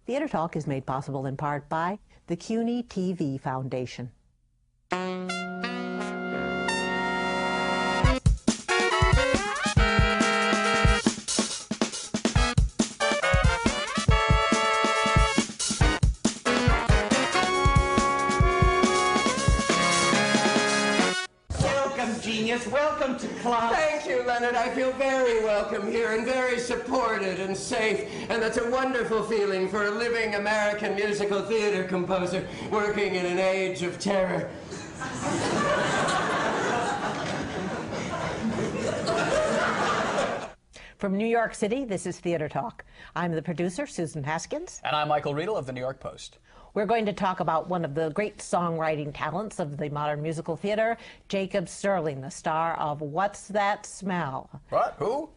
Theater Talk is made possible in part by the CUNY TV Foundation. Genius, welcome to class. Thank you, Leonard. I feel very welcome here and very supported and safe. And that's a wonderful feeling for a living American musical theater composer working in an age of terror. From New York City, this is Theater Talk. I'm the producer, Susan Haskins. And I'm Michael Riedel of the New York Post. We're going to talk about one of the great songwriting talents of the modern musical theater, Jacob Sterling, the star of What's That Smell? What? Who?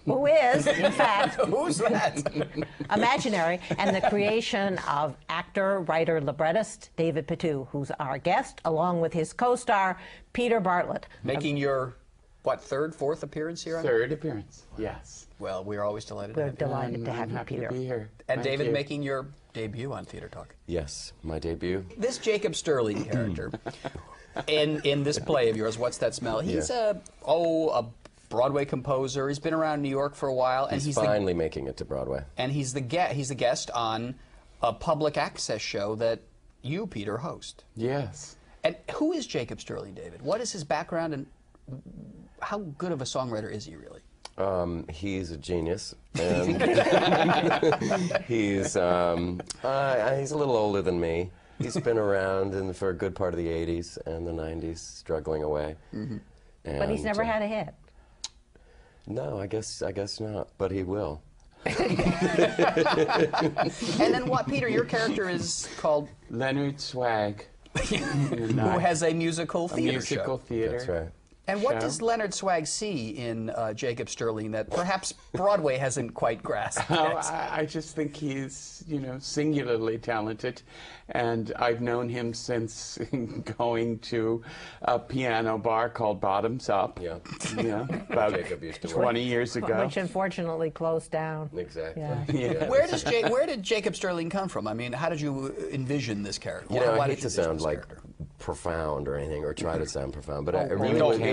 Who is, in fact, who's that? Imaginary, and the creation of actor, writer, librettist David Pittu, who's our guest, along with his co-star, Peter Bartlett. Making your, what, third, fourth appearance here? Third appearance, yes. Well, we're always delighted We're to have you. delighted to have you, happy Peter. to be here. And Thank David you. making your debut on Theater Talk. Yes, my debut. This Jacob Sterling character in this play of yours, What's That Smell? He's a Broadway composer. He's been around New York for a while, and He's finally making it to Broadway. And he's the guest on a public access show that you, Peter, host. Yes. And who is Jacob Sterling, David? What is his background, and how good of a songwriter is he really? He's a genius, and he's a little older than me. He's been around for a good part of the 80s and the 90s, struggling away. Mm-hmm. But he's never had a hit. No, I guess not, but he will. And then what, Peter, your character is called? Leonard Swag. Who has a musical theater show. Theater. That's right. And what does Leonard Swag see in Jacob Sterling that perhaps Broadway hasn't quite grasped yet? I just think he's, singularly talented, and I've known him since going to a piano bar called Bottoms Up. Yeah. About Jacob used to 20 years ago. Which unfortunately closed down. Exactly. Yeah. Where did Jacob Sterling come from? I mean, how did you envision this character? I hate to sound like profound or anything, or try to sound profound, but it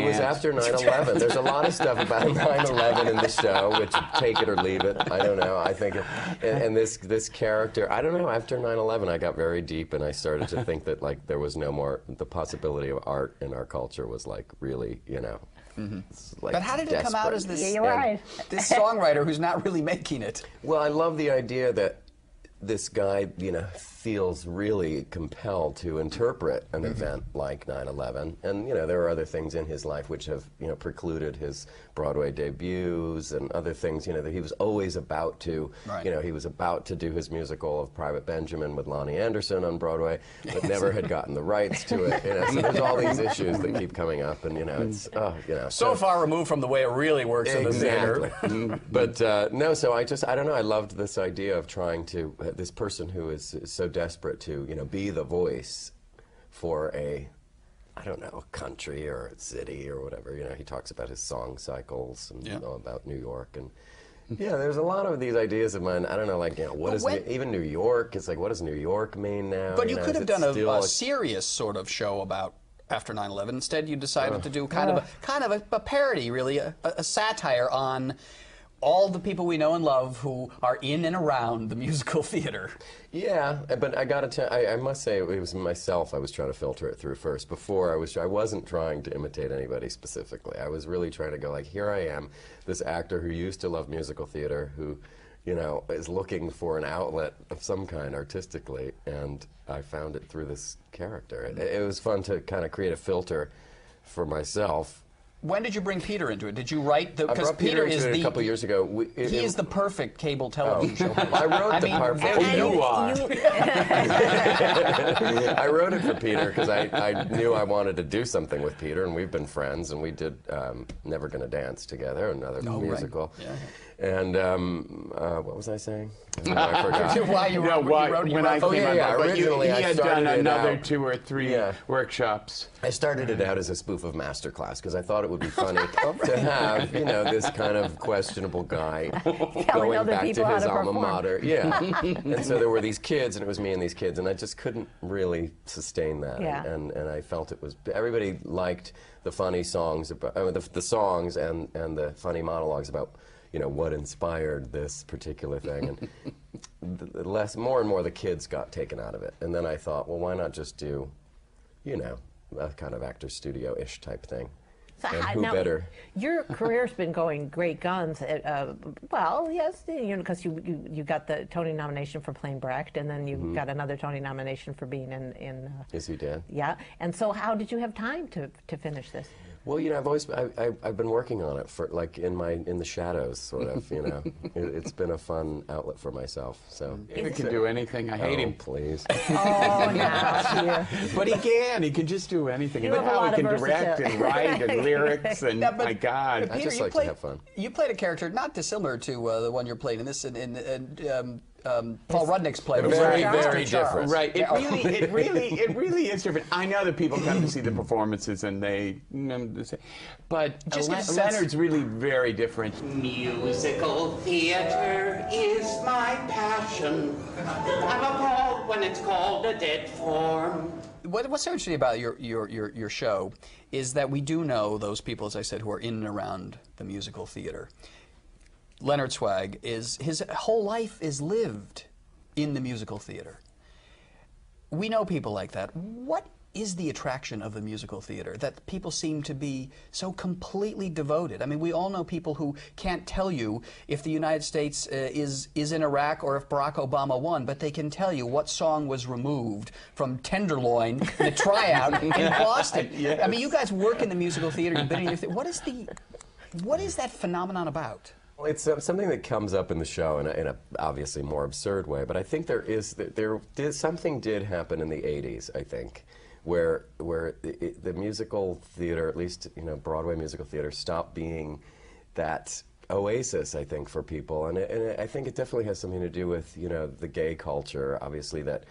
was after 9/11. There's a lot of stuff about 9/11 in the show, which take it or leave it. I don't know. I think, and this character, I don't know. After 9/11, I got very deep, and I started to think that there was no more. The possibility of art in our culture was really, But how did it come out as this, you're right. this songwriter who's not really making it? Well, I love the idea that this guy, feels really compelled to interpret an event like 9/11, and there are other things in his life which have precluded his Broadway debuts and other things that he was always about to. Right. He was about to do his musical of Private Benjamin with Lonnie Anderson on Broadway, but never had gotten the rights to it. So there's all these issues that keep coming up, and it's so far removed from the way it really works in the theater. But no, so I don't know. I loved this idea of trying to this person who is so desperate to be the voice for a country or a city or whatever. He talks about his song cycles and about New York, and there's a lot of these ideas of mine. I don't know, what is even New York? It's what does New York mean now? But you could have done a serious sort of show about after 9/11. Instead, you decided to do kind of a parody, really, a satire on all the people we know and love who are in and around the musical theater. Yeah, but I must say it was myself I was trying to filter it through first. Before I wasn't trying to imitate anybody specifically. I was really trying to go here I am, this actor who used to love musical theater, who is looking for an outlet of some kind artistically, and I found it through this character. It was fun to kind of create a filter for myself. When did you bring Peter into it? Did you write the? Because Peter is a couple years ago. He is the perfect cable television show. I wrote the part for you are. I wrote it for Peter because I knew I wanted to do something with Peter, and we've been friends, and we did Never Gonna Dance together, another musical. Right. Yeah. And what was I saying? I forgot. Why you wrote when I came on, originally he had done another out. 2 or 3 workshops. I started it out as a spoof of Masterclass because I thought it would be funny to have, you know, this kind of questionable guy going other back people to how his to alma perform. mater. Yeah. And so there were these kids, and it was me and these kids, and I just couldn't really sustain that. Yeah. And I felt it was, everybody liked the funny songs, about, the songs and the funny monologues about, you know, what inspired this particular thing. And more and more the kids got taken out of it. And then I thought, well, why not just do, you know, a kind of actor studio-ish type thing. So And who now, better? Your career's been going great guns. Well, yes, you know, because you got the Tony nomination for playing Brecht, and then you got another Tony nomination for being in. Is he dead? Yeah, and so how did you have time to finish this? Well, you know, I've been working on it for like in the shadows, sort of. You know, it's been a fun outlet for myself. So David can do anything. I hate him. Please. Oh, now, But he can. He can just do anything. You Look have a how he lot can of direct versatility. and write and lyrics and Yeah, but- my God. I just you like to have fun. You played a character not dissimilar to the one you're playing in this, Paul Rudnick's play. Very, Mr. very Charles. different. Right. It really is different. I know that people come to see the performances and they, but Just give us a sense. Leonard's really very different. Musical theater is my passion. I'm appalled when it's called a dead form. What's so interesting about your show is that we do know those people, as I said, who are in and around the musical theater. Leonard Swag his whole life is lived in the musical theater. We know people like that. What is the attraction of the musical theater that people seem to be so completely devoted? I mean, we all know people who can't tell you if the United States is in Iraq or if Barack Obama won, but they can tell you what song was removed from Tenderloin, the tryout in Boston. Yes. I mean, you guys work in the musical theater. You've been in the what is that phenomenon about? Well, it's something that comes up in the show in a obviously more absurd way, but I think something did happen in the '80s. I think where the musical theater, at least Broadway musical theater, stopped being that oasis. I think for people, and I think it definitely has something to do with the gay culture. Obviously, that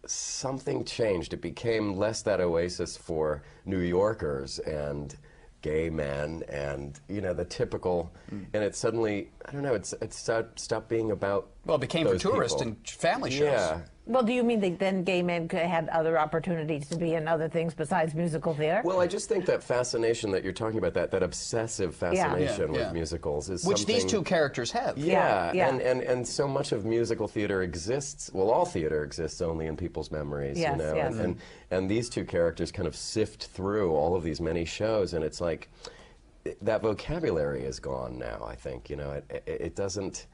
something changed. It became less that oasis for New Yorkers and gay men and the typical, and it suddenly, I don't know, it stopped being about Well, it became for those tourists people. and family shows. Yeah. Well, do you mean that then gay men had other opportunities to be in other things besides musical theater? Well, I just think that fascination that you're talking about, that obsessive fascination Yeah. with musicals is Which these something- two characters have. Yeah, Yeah. And so much of musical theater exists, well, all theater exists only in people's memories, Yes, yes. and these two characters kind of sift through all of these many shows, and it's like, that vocabulary is gone now, I think, it doesn't,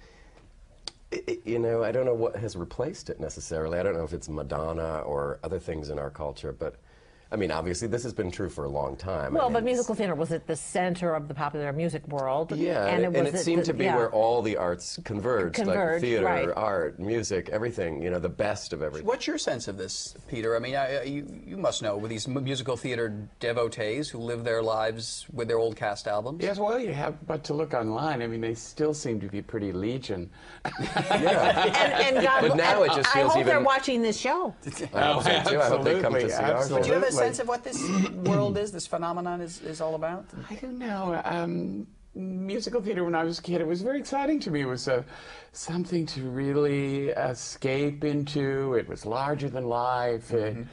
I don't know what has replaced it necessarily. I don't know if it's Madonna or other things in our culture, but I mean, obviously, this has been true for a long time. Well, I mean, but musical theater was at the center of the popular music world. yeah, and and it seemed to be yeah. where all the arts converged, like Converged, theater, right. art, music, everything, the best of everything. What's your sense of this, Peter? I mean, you must know with these musical theater devotees who live their lives with their old cast albums. Yes, well, you have but to look online. I mean, they still seem to be pretty legion. Yeah. And God, But now it just I feels hope even- they're watching this show. I hope so too. I hope they come to see our show. Do you have a Absolutely. sense of what this world is, this phenomenon is all about? I don't know. Musical theater when I was a kid, it was very exciting to me. It was something to really escape into. It was larger than life. It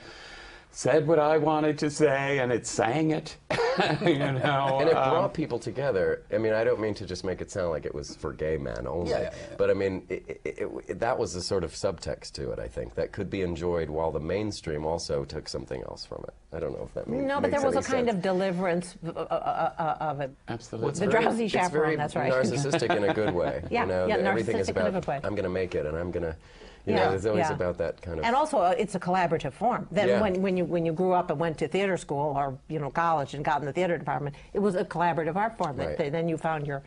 said what I wanted to say, and it sang it. And it brought people together. I mean, I don't mean to just make it sound like it was for gay men only, Yeah. but I mean, that was the sort of subtext to it, I think, that could be enjoyed while the mainstream also took something else from it. I don't know if that means No, but there was a any kind sense. of deliverance of it. Absolutely. The drowsy chaperone, that's right. It's very narcissistic in a good way. Yeah, yeah, that everything is narcissistic in a about, good way. I'm going to make it, and I'm going to, Yeah, there's always yeah. about that kind of... And also, it's a collaborative form. Then Yeah. when you grew up and went to theater school or college and got in the theater department, it was a collaborative art form. Right. Then you found your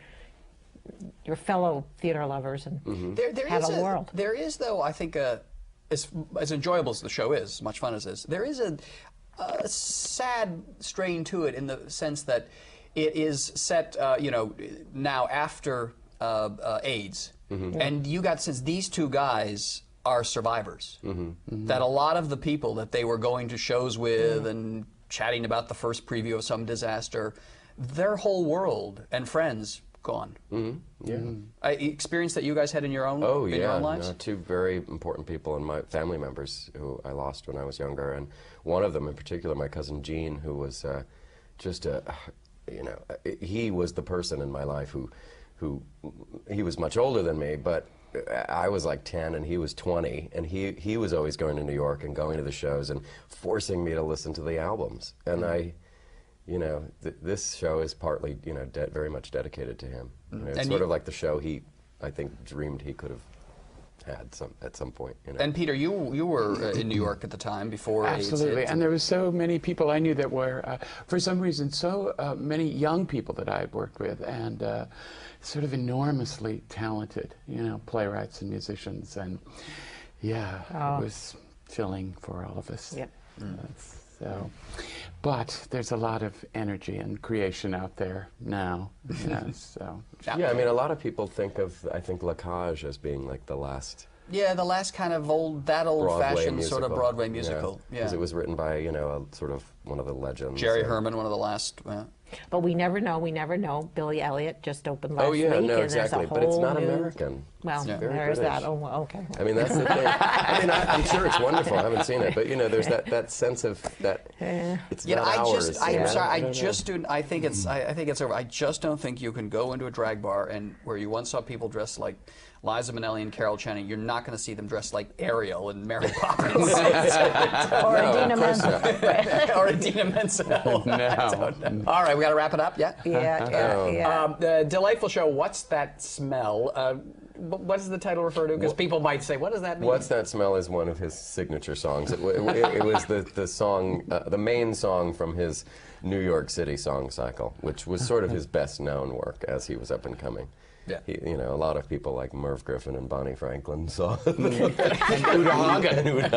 fellow theater lovers and There had is a world. There is, though, I think, as enjoyable as the show is, as much fun as it is, there is a sad strain to it in the sense that it is set, now after AIDS, and you got, since these two guys are survivors, that a lot of the people that they were going to shows with and chatting about the first preview of some disaster, their whole world and friends gone. Yeah. Experience that you guys had in your own, Oh, in your yeah. own lives? No, two very important people and my family members who I lost when I was younger. And one of them in particular, my cousin Gene, who was just a, he was the person in my life who he was much older than me, but I was like 10 and he was 20, and he was always going to New York and going to the shows and forcing me to listen to the albums. And this show is partly, very much dedicated to him. It's sort of like the show I think, dreamed he could have had at some point. And Peter, you were in New York at the time before Absolutely, AIDS. and there were so many people I knew that were, for some reason, so many young people that I had worked with, and sort of enormously talented, playwrights and musicians, and yeah, it was filling for all of us. Yep. So, but there's a lot of energy and creation out there now. So. Yeah, I mean, a lot of people think of, I think, La Cage as being like the last. Yeah, the last kind of old-fashioned sort of Broadway musical. Yeah, because it was written by, a sort of one of the legends. Jerry Herman, one of the last. But we never know. Billy Elliot just opened last week. Oh, yeah, week, no, and exactly. But it's not American. Well, it's very there's British. that. Oh, well, okay. I mean, that's the thing. I mean, I'm sure it's wonderful. I haven't seen it. But, there's that sense of that it's not ours. I'm sorry, I think it's over. I just don't think you can go into a drag bar and where you once saw people dressed like Liza Minnelli and Carol Channing, you're not going to see them dressed like Ariel and Mary Poppins. Or Idina Menzel. Or Idina Menzel. No. All right, we got to wrap it up, yeah? Yeah. The delightful show, What's That Smell? What does the title refer to? Because people might say, what does that mean? What's That Smell is one of his signature songs. It was the song, the main song from his New York City song cycle, which was sort of his best known work as he was up and coming. Yeah. A lot of people like Merv Griffin and Bonnie Franklin saw it. Uta Hagen.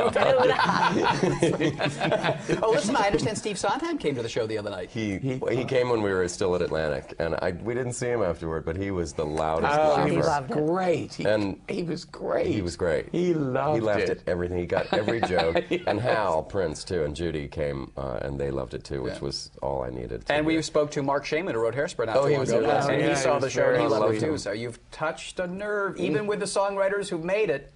Oh, listen, I understand Steve Sondheim came to the show the other night. He came when we were still at Atlantic, and we didn't see him afterward, but he was the loudest laugher. He was loved it. great. He was great. He was great. He loved it. He laughed at everything. He got every joke. And Hal Prince, too, and Judy came, and they loved it, too, which was all I needed. And we spook to Mark Shaman, who wrote Hairspray not too he long was ago. here last And week. he saw the show and he loved it, too. him. So you've touched a nerve, even with the songwriters who've made it.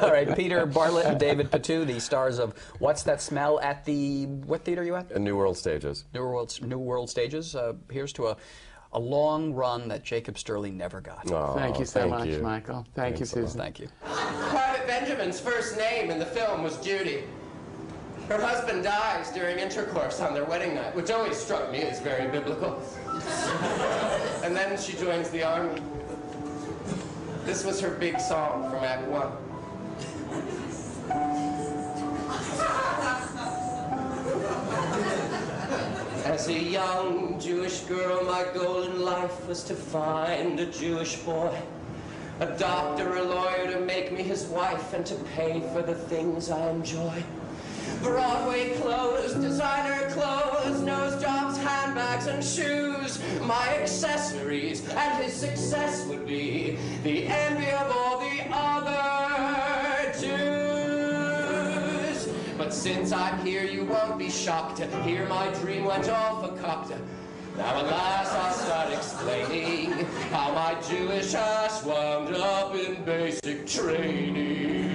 All right, Peter Bartlett and David Pittu, the stars of What's That Smell at the, what theater are you at? New World Stages. New World Stages. Here's to a long run that Jacob Sterling never got. Oh, Thank you so much, Michael. Thank you, Thanks a lot. Susan. Thank you. Private Benjamin's first name in the film was Judy. Her husband dies during intercourse on their wedding night, which always struck me as very biblical. And then she joins the army. This was her big song from Act 1. As a young Jewish girl, my goal in life was to find a Jewish boy, a doctor, a lawyer to make me his wife and to pay for the things I enjoy. Broadway clothes, designer clothes, nose jobs, handbags, and shoes, my accessories, and his success would be the envy of all the other Jews. But since I'm here, you won't be shocked to hear my dream went off a cocked. Now alas, I'll start explaining how my Jewish ass wound up in basic training.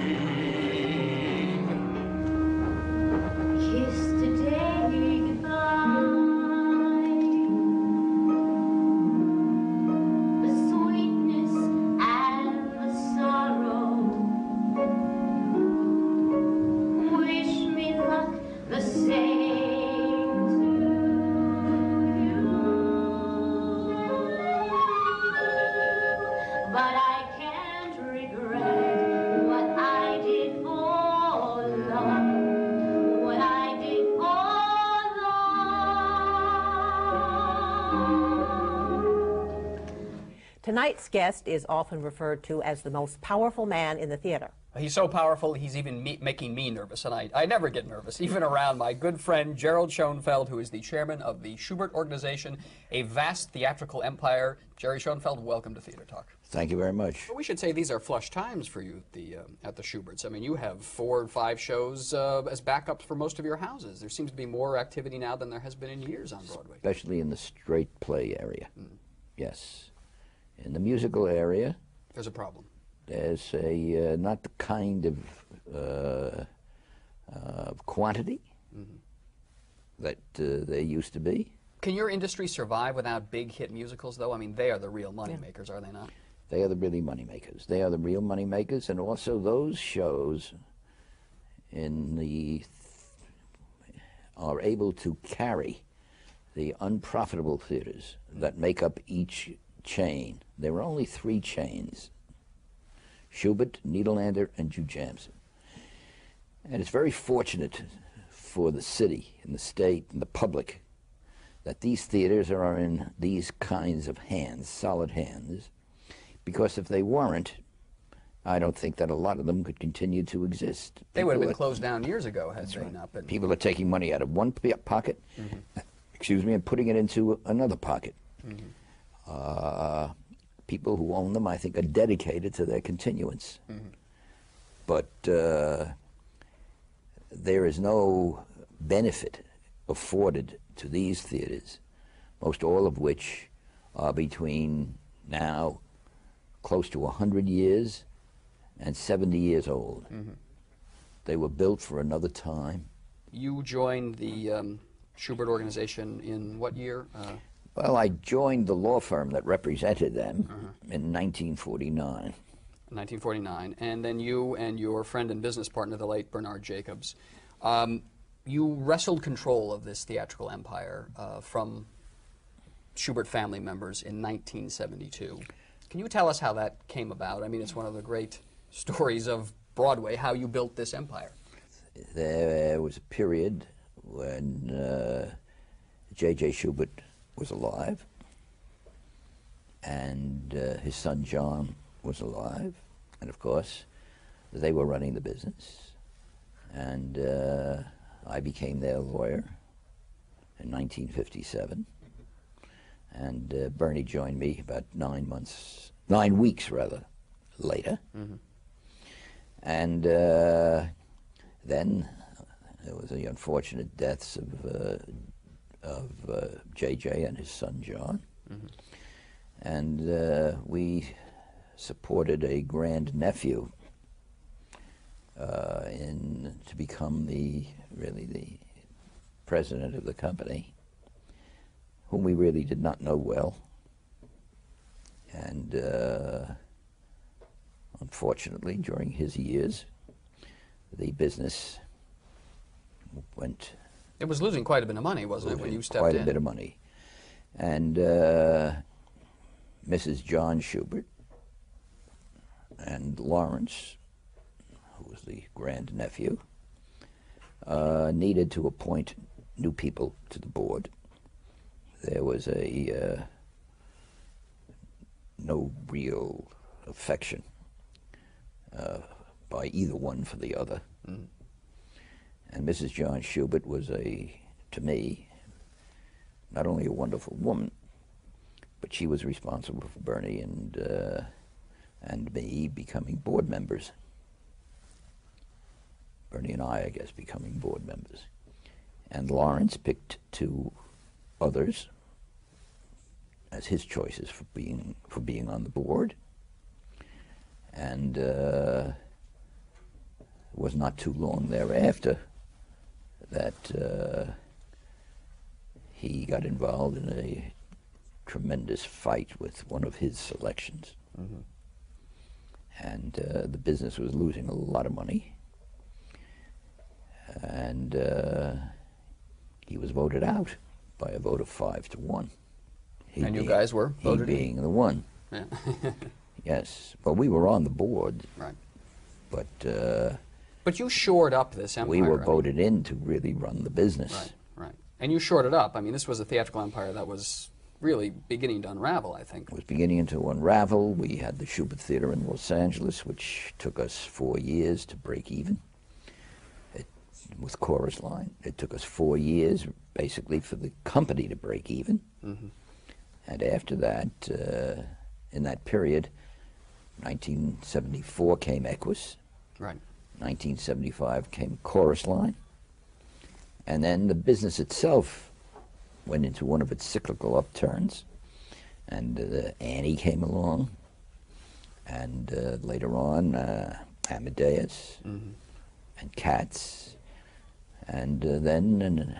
Tonight's guest is often referred to as the most powerful man in the theater. He's so powerful, he's even making me nervous, and I never get nervous, even around my good friend Gerald Schoenfeld, who is the chairman of the Shubert Organization, a vast theatrical empire. Jerry Schoenfeld, welcome to Theater Talk. Thank you very much. But we should say these are flush times for you at the Schuberts. I mean, you have 4 and 5 shows as backups for most of your houses. There seems to be more activity now than there has been in years on Broadway. Especially in the straight play area. Yes. In the musical area, there's a problem. There's a not the kind of quantity that there used to be. Can your industry survive without big hit musicals, though? I mean, they are the real money makers, are they not? They are the really money makers. They are the real money makers, and also those shows are able to carry the unprofitable theaters that make up each chain. There were only 3 chains: Shubert, Nederlander, and Jew Jamson. And it's very fortunate for the city and the state and the public that these theaters are in these kinds of hands, solid hands, because if they weren't, I don't think that a lot of them could continue to exist. They would have been closed down years ago had they not been. People are taking money out of one pocket, excuse me, and putting it into another pocket. People who own them, I think, are dedicated to their continuance. But there is no benefit afforded to these theaters, most all of which are between now close to 100 years and 70 years old. They were built for another time. You joined the Shubert Organization in what year? Well, I joined the law firm that represented them in 1949. 1949, and then you and your friend and business partner, the late Bernard Jacobs, you wrestled control of this theatrical empire from Shubert family members in 1972. Can you tell us how that came about? I mean, it's one of the great stories of Broadway, how you built this empire. There was a period when J.J. Shubert was alive, and his son John was alive, and of course they were running the business, and I became their lawyer in 1957, and Bernie joined me about 9 weeks rather later, and then there was the unfortunate deaths of J.J. and his son John, and we supported a grandnephew to become really the president of the company, whom we really did not know well, and unfortunately during his years the business went. It was losing quite a bit of money, wasn't it, when you stepped in? Quite a bit of money. And Mrs. John Shubert and Lawrence, who was the grandnephew, needed to appoint new people to the board. There was no real affection by either one for the other. And Mrs. John Shubert was to me, not only a wonderful woman, but she was responsible for Bernie and me becoming board members. Bernie and I guess, becoming board members. And Lawrence picked 2 others as his choices for being on the board. And it was not too long thereafter that he got involved in a tremendous fight with one of his selections. And the business was losing a lot of money. And he was voted out by a vote of 5-1. And you guys were voted in? He being the one. Yeah. Yes. Well, we were on the board. Right. But you shored up this empire. we were voted in to really run the business. Right, right. And you shored it up. I mean, this was a theatrical empire that was really beginning to unravel, I think. It was beginning to unravel. We had the Shubert Theater in Los Angeles, which took us 4 years to break even with Chorus Line. It took us 4 years, basically, for the company to break even. And after that, in that period, 1974 came Equus. Right. 1975 came Chorus Line. And then the business itself went into one of its cyclical upturns. And Annie came along. And later on, Amadeus and Cats. And then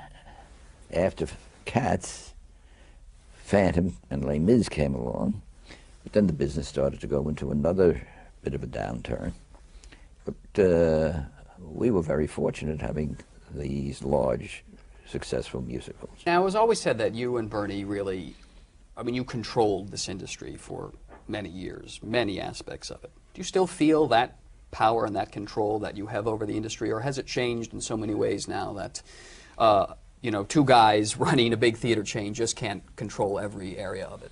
after Cats, Phantom and Les Mis came along. But then the business started to go into another bit of a downturn. But we were very fortunate having these large, successful musicals. Now, it was always said that you and Bernie really, I mean, you controlled this industry for many years, many aspects of it. Do you still feel that power and that control that you have over the industry, or has it changed in so many ways now that, you know, two guys running a big theater chain just can't control every area of it?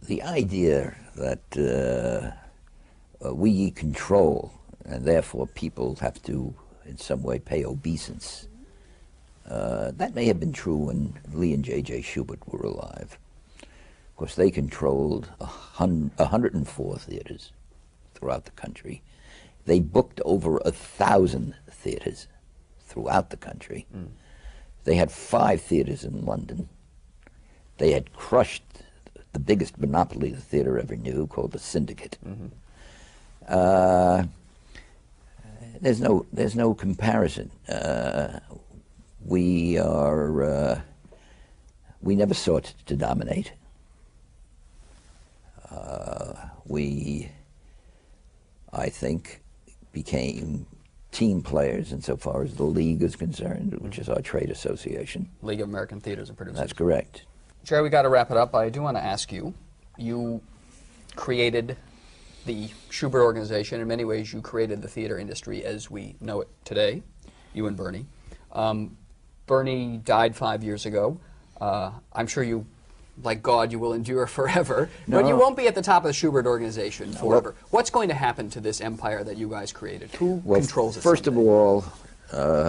The idea that we control, and therefore people have to in some way pay obeisance, that may have been true when Lee and J.J. Shubert were alive. Of course, they controlled 104 theaters throughout the country. They booked over 1,000 theaters throughout the country. They had 5 theaters in London. They had crushed the biggest monopoly the theater ever knew, called the Syndicate. There's no comparison. We never sought to dominate. We, I think, became team players insofar as the League is concerned, which is our trade association. League of American Theaters and Producers. That's correct. Jerry, we got to wrap it up. I do want to ask you, you created the Shubert Organization. In many ways, you created the theater industry as we know it today, you and Bernie. Bernie died 5 years ago. I'm sure you, like God, you will endure forever, but you won't be at the top of the Shubert Organization forever. What's going to happen to this empire that you guys created? Who controls it? First of all,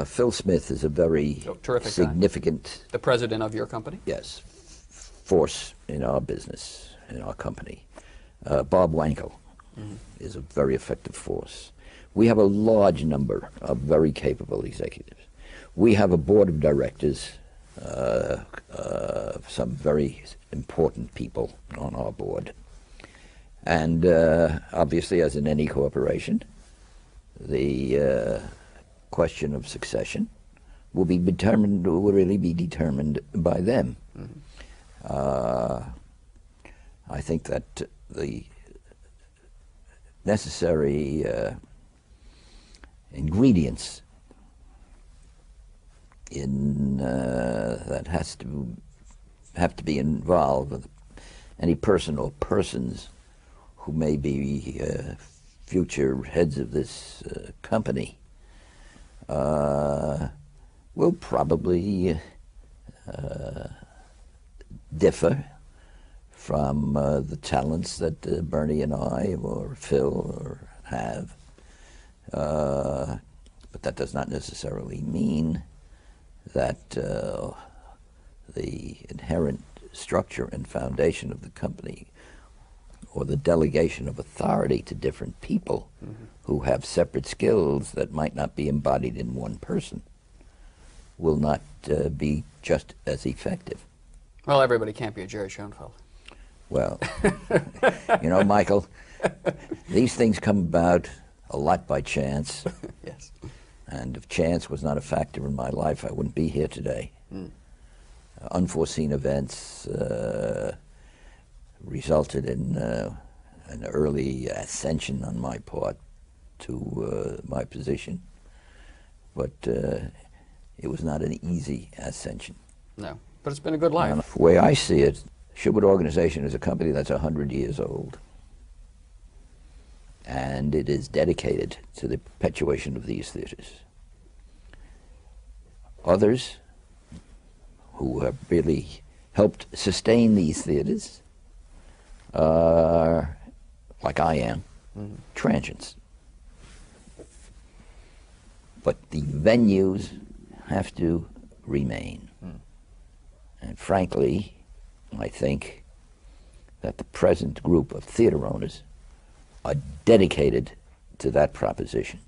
Phil Smith is a very significant... Guy. The president of your company? Yes. Force in our business, in our company. Bob Wankel is a very effective force. We have a large number of very capable executives. We have a board of directors, some very important people on our board. And obviously, as in any corporation, the question of succession will be determined, will really be determined by them. I think that the necessary ingredients in that have to be involved with any person or persons who may be future heads of this company will probably differ from the talents that Bernie and I or Phil have. But that does not necessarily mean that the inherent structure and foundation of the company or the delegation of authority to different people who have separate skills that might not be embodied in one person will not be just as effective. Well, everybody can't be a Jerry Schoenfeld. Well, you know, Michael, these things come about a lot by chance. Yes. And if chance was not a factor in my life, I wouldn't be here today. Unforeseen events resulted in an early ascension on my part to my position. But it was not an easy ascension. No, but it's been a good life. The way I see it, Shubert Organization is a company that's 100 years old. And it is dedicated to the perpetuation of these theaters. Others who have really helped sustain these theaters are, like I am, transients. But the venues have to remain. And frankly, I think that the present group of theater owners are dedicated to that proposition.